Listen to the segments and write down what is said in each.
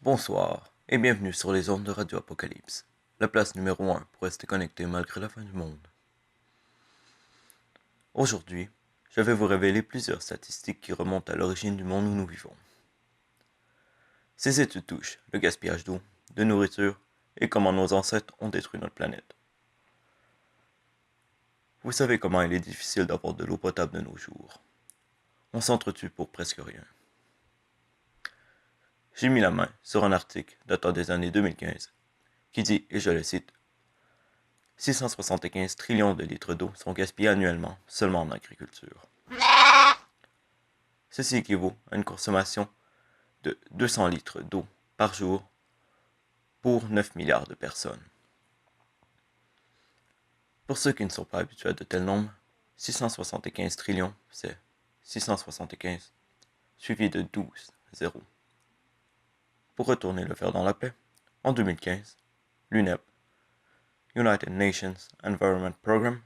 Bonsoir et bienvenue sur les ondes de Radio Apocalypse, la place numéro 1 pour rester connecté malgré la fin du monde. Aujourd'hui, je vais vous révéler plusieurs statistiques qui remontent à l'origine du monde où nous vivons. Ces études touchent le gaspillage d'eau, de nourriture et comment nos ancêtres ont détruit notre planète. Vous savez comment il est difficile d'avoir de l'eau potable de nos jours. On s'entretue pour presque rien. J'ai mis la main sur un article datant des années 2015 qui dit, et je le cite, 675 trillions de litres d'eau sont gaspillés annuellement seulement en agriculture. Ceci équivaut à une consommation de 200 litres d'eau par jour pour 9 milliards de personnes. Pour ceux qui ne sont pas habitués à de tels nombres, 675 trillions, c'est 675 suivi de 12 zéros. Pour retourner le faire dans la paix, en 2015, l'UNEP, United Nations Environment Programme,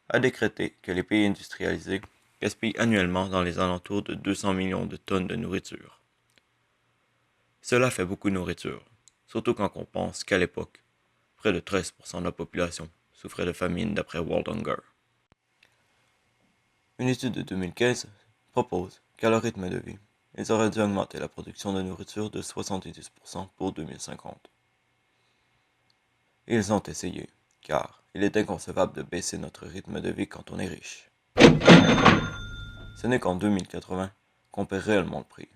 a décrété que les pays industrialisés gaspillent annuellement dans les alentours de 200 millions de tonnes de nourriture. Cela fait beaucoup de nourriture, surtout quand on pense qu'à l'époque, près de 13% de la population souffrait de famine d'après World Hunger. Une étude de 2015 propose qu'à leur rythme de vie, ils auraient dû augmenter la production de nourriture de 70% pour 2050. Ils ont essayé, car il est inconcevable de baisser notre rythme de vie quand on est riche. Ce n'est qu'en 2080 qu'on paie réellement le prix.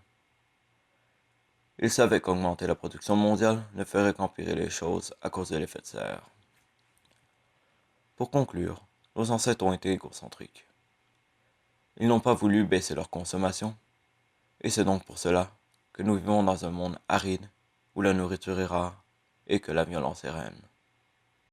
Ils savaient qu'augmenter la production mondiale ne ferait qu'empirer les choses à cause de l'effet de serre. Pour conclure, nos ancêtres ont été égocentriques. Ils n'ont pas voulu baisser leur consommation, et c'est donc pour cela que nous vivons dans un monde aride où la nourriture est rare et que la violence est reine.